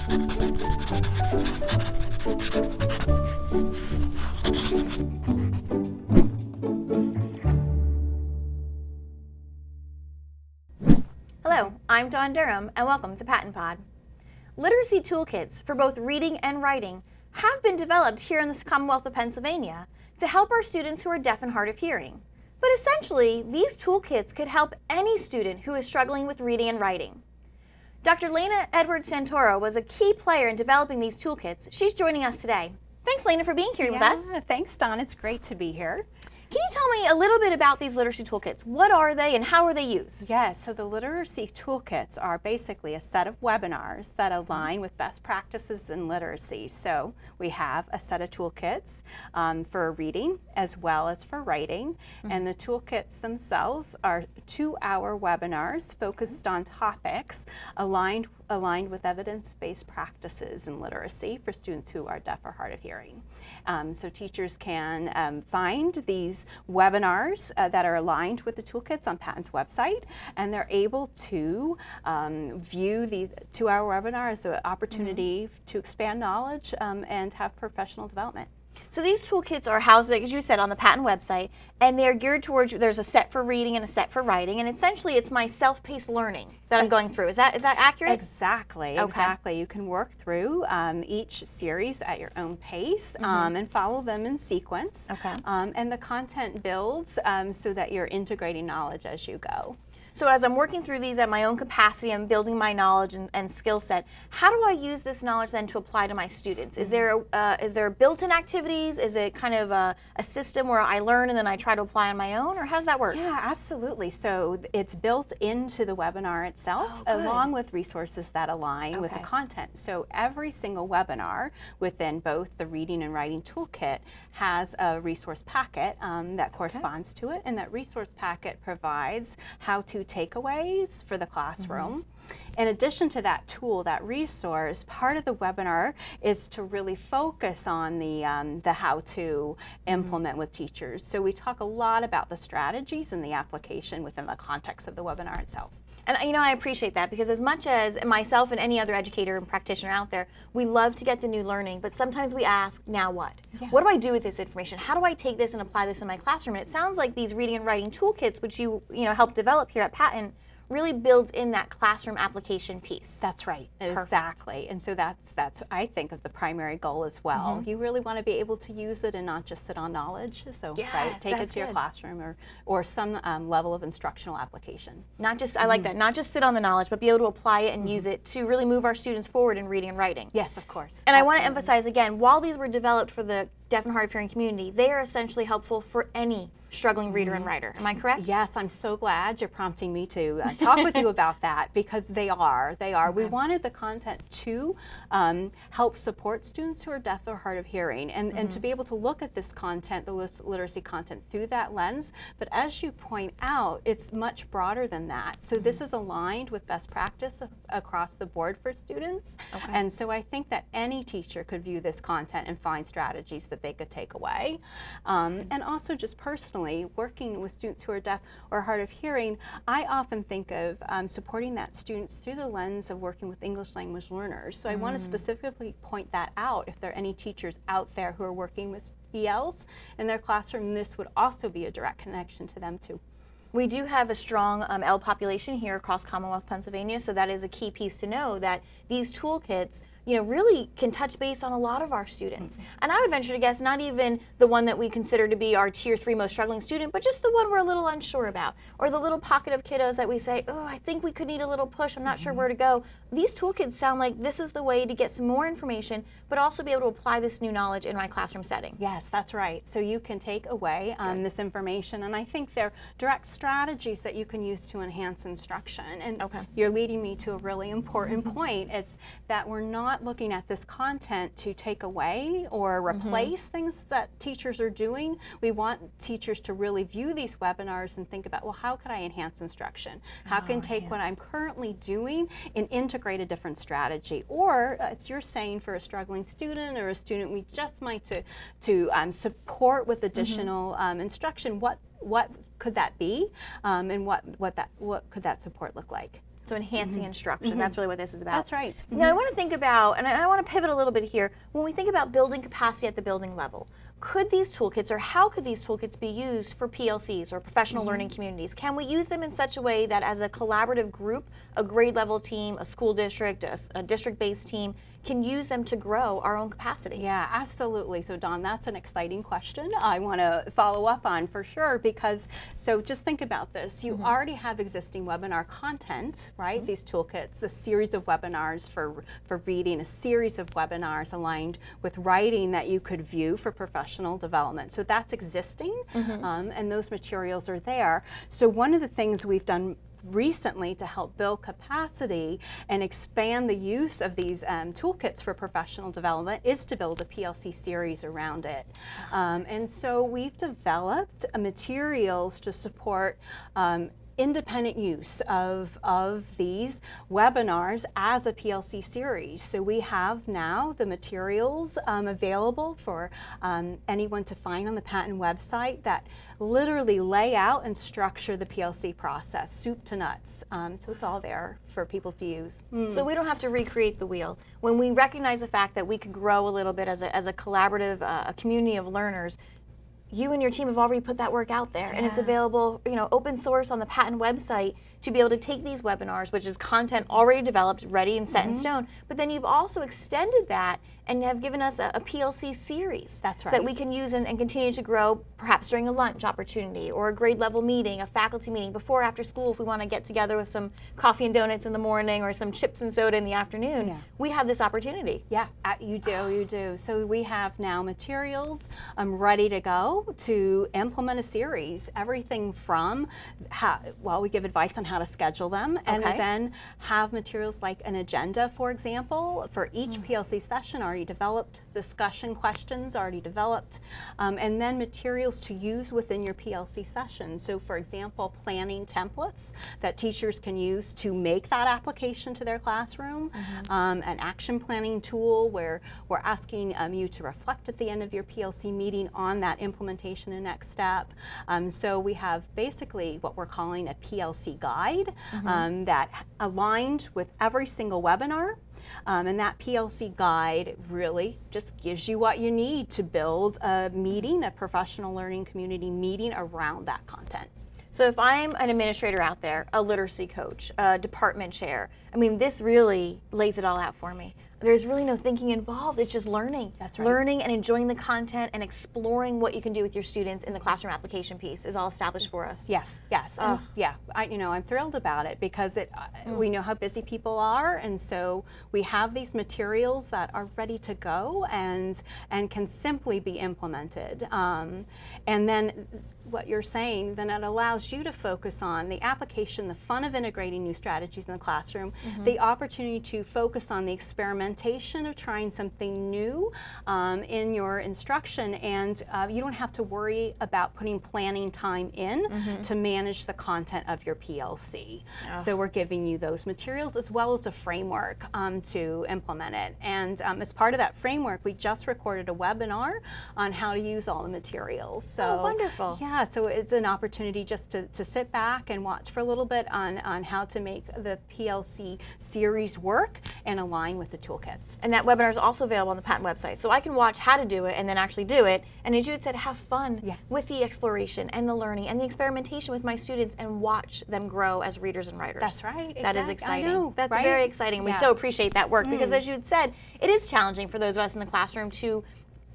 Hello, I'm Dawn Durham, and welcome to PaTTANpod. Literacy toolkits for both reading and writing have been developed here in the Commonwealth of Pennsylvania to help our students who are deaf and hard of hearing. But essentially, these toolkits could help any student who is struggling with reading and writing. Dr. Lana Edwards-Santoro was a key player in developing these toolkits. She's joining us today. Thanks, Lana, for being here with us. Thanks, Dawn. It's great to be here. Can you tell me a little bit about these literacy toolkits? What are they and how are they used? Yes, so the literacy toolkits are basically a set of webinars that align with best practices in literacy. So we have a set of toolkits for reading as well as for writing. And the toolkits themselves are 2-hour webinars focused on topics aligned with evidence-based practices in literacy for students who are deaf or hard of hearing. So teachers can find these webinars that are aligned with the toolkits on PaTTAN's website, and they're able to view these 2-hour webinars as an opportunity to expand knowledge and have professional development. So these toolkits are housed, like as you said, on the PaTTAN website, and they're geared towards, there's a set for reading and a set for writing, and essentially it's my self-paced learning that I'm going through. Is that accurate? Exactly, okay. Exactly. You can work through each series at your own pace and follow them in sequence. Okay. And the content builds so that you're integrating knowledge as you go. So as I'm working through these at my own capacity, I'm building my knowledge and skill set. How do I use this knowledge then to apply to my students? Is there built-in activities? Is it kind of a system where I learn and then I try to apply on my own, or how does that work? Yeah, absolutely. So it's built into the webinar itself, along with resources that align with the content. So every single webinar within both the reading and writing toolkit has a resource packet that corresponds to it, and that resource packet provides how-to takeaways for the classroom. In addition to that tool, that resource, part of the webinar is to really focus on the how-to implement with teachers. So we talk a lot about the strategies and the application within the context of the webinar itself. And you know, I appreciate that, because as much as myself and any other educator and practitioner out there, we love to get the new learning, but sometimes we ask, now what? Yeah. What do I do with this information? How do I take this and apply this in my classroom? And it sounds like these reading and writing toolkits, which you help develop here at PaTTAN, really builds in that classroom application piece. That's right, Perfect. Exactly. And so that's I think of the primary goal as well. You really want to be able to use it and not just sit on knowledge. So yes, take it to your classroom or some level of instructional application. Not just, I like that, not just sit on the knowledge, but be able to apply it and use it to really move our students forward in reading and writing. Yes, of course. And I want to emphasize again, while these were developed for the deaf and hard of hearing community, they are essentially helpful for any struggling reader and writer. Am I correct? Yes, I'm so glad you're prompting me to talk with you about that, because they are. Okay. We wanted the content to help support students who are deaf or hard of hearing, and to be able to look at this content, the literacy content, through that lens. But as you point out, it's much broader than that. So this is aligned with best practice across the board for students. Okay. And so I think that any teacher could view this content and find strategies that they could take away. And also just personally, working with students who are deaf or hard of hearing, I often think of supporting that students through the lens of working with English language learners. So I want to specifically point that out. If there are any teachers out there who are working with ELs in their classroom, this would also be a direct connection to them too. We do have a strong L population here across Commonwealth Pennsylvania, so that is a key piece to know, that these toolkits really can touch base on a lot of our students. And I would venture to guess not even the one that we consider to be our tier 3 most struggling student, but just the one we're a little unsure about, or the little pocket of kiddos that we say, oh, I think we could need a little push, I'm not sure where to go. These toolkits sound like this is the way to get some more information, but also be able to apply this new knowledge in my classroom setting. Yes, that's right. So you can take away this information, and I think they're direct strategies that you can use to enhance instruction. And you're leading me to a really important point. It's that we're not looking at this content to take away or replace things that teachers are doing. We want teachers to really view these webinars and think about, well, how can I enhance instruction? How can I take what I'm currently doing and integrate a different strategy? Or it's you're saying for a struggling student or a student we just might to support with additional instruction, what could that be, and what could that support look like? So enhancing instruction, that's really what this is about. That's right. Now I want to think about, and I want to pivot a little bit here, when we think about building capacity at the building level, could these toolkits, or how could these toolkits be used for PLCs or professional learning communities? Can we use them in such a way that as a collaborative group, a grade level team, a school district, a district-based team, can use them to grow our own capacity? Yeah, absolutely. So Dawn, that's an exciting question I want to follow up on for sure, because so just think about this. You already have existing webinar content, right? These toolkits, a series of webinars for reading, a series of webinars aligned with writing that you could view for professional development. So that's existing, and those materials are there. So one of the things we've done recently to help build capacity and expand the use of these toolkits for professional development is to build a PLC series around it. And so we've developed materials to support independent use of these webinars as a PLC series. So we have now the materials available for anyone to find on the PaTTAN website that literally lay out and structure the PLC process, soup to nuts. So it's all there for people to use. So we don't have to recreate the wheel. When we recognize the fact that we could grow a little bit as a collaborative, a community of learners, you and your team have already put that work out there, and it's available, open source on the PaTTAN website to be able to take these webinars, which is content already developed, ready and set in stone, but then you've also extended that and have given us a PLC series. That's right. So that we can use and continue to grow, perhaps during a lunch opportunity or a grade level meeting, a faculty meeting, before or after school if we want to get together with some coffee and donuts in the morning or some chips and soda in the afternoon. Yeah. We have this opportunity. Yeah, you do. So we have now materials ready to go to implement a series. Everything from we give advice on how to schedule them, and then have materials like an agenda, for example, for each PLC session already developed, discussion questions already developed, and then materials to use within your PLC session. So for example, planning templates that teachers can use to make that application to their classroom, an action planning tool where we're asking you to reflect at the end of your PLC meeting on that implementation and next step. So we have basically what we're calling a PLC guide that aligned with every single webinar. And that PLC guide really just gives you what you need to build a meeting, a professional learning community meeting around that content. So if I'm an administrator out there, a literacy coach, a department chair, this really lays it all out for me. There's really no thinking involved. It's just learning. That's right. Learning and enjoying the content and exploring what you can do with your students in the classroom application piece is all established for us. Yes. And I'm thrilled about it because we know how busy people are, and so we have these materials that are ready to go and can simply be implemented. And then what you're saying, then it allows you to focus on the application, the fun of integrating new strategies in the classroom, the opportunity to focus on the experimentation of trying something new in your instruction, and you don't have to worry about putting planning time in to manage the content of your PLC. So we're giving you those materials as well as a framework to implement it. And as part of that framework, we just recorded a webinar on how to use all the materials. So wonderful. Yeah, so it's an opportunity just to sit back and watch for a little bit on how to make the PLC series work and align with the toolkits. And that webinar is also available on the PaTTAN website. So I can watch how to do it and then actually do it. And as you had said, have fun with the exploration and the learning and the experimentation with my students and watch them grow as readers and writers. That's right. That is exciting. I know, That's right? very exciting. We so appreciate that work because as you had said, it is challenging for those of us in the classroom to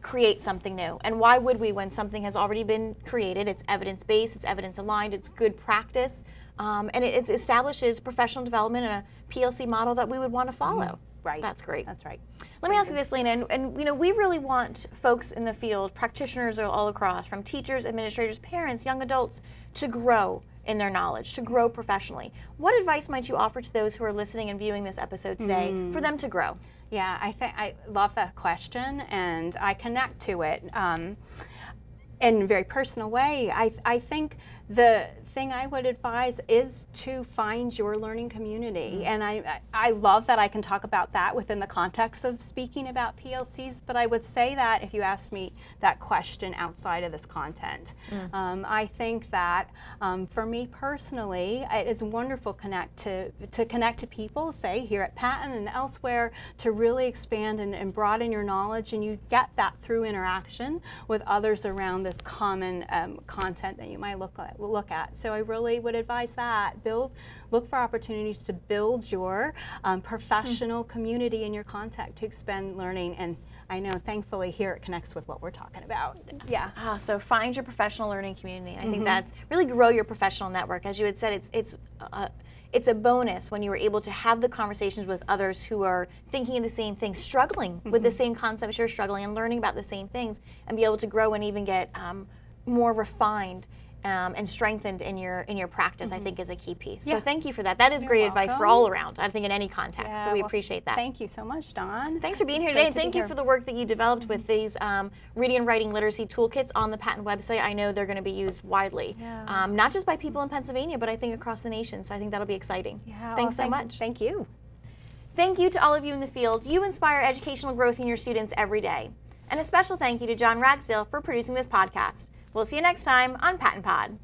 create something new. And why would we when something has already been created? It's evidence-based, it's evidence-aligned, it's good practice, and it establishes professional development and a PLC model that we would want to follow. Right. That's great. That's right. Let me ask you this, Lana, and we really want folks in the field, practitioners all across, from teachers, administrators, parents, young adults, to grow in their knowledge, to grow professionally. What advice might you offer to those who are listening and viewing this episode today for them to grow? Yeah, I love that question, and I connect to it in a very personal way. I think the thing I would advise is to find your learning community. And I love that I can talk about that within the context of speaking about PLCs, but I would say that if you asked me that question outside of this content. I think that for me personally, it is wonderful to connect to people, say here at PaTTAN and elsewhere, to really expand and broaden your knowledge, and you get that through interaction with others around this common content that you might look at. So I really would advise that. Look for opportunities to build your professional community in your contact to expand learning, and I know thankfully here it connects with what we're talking about. Yeah. So find your professional learning community. I think that's really grow your professional network. As you had said, it's a bonus when you were able to have the conversations with others who are thinking of the same things, struggling with the same concepts you're struggling, and learning about the same things, and be able to grow and even get more refined and strengthened in your practice. I think is a key piece. So thank you for that. That is great advice for all around, I think, in any context. So we appreciate that. Thank you so much, Dawn. Thanks for being here today, and thank you for the work that you developed with these reading and writing literacy toolkits on the PaTTAN website. I know they're going to be used widely, not just by people in Pennsylvania, but I think across the nation. So I think that'll be exciting. Thanks so much. Thank you. Thank you to all of you in the field. You inspire educational growth in your students every day. And a special thank you to John Ragsdale for producing this podcast. We'll see you next time on PaTTAnpod.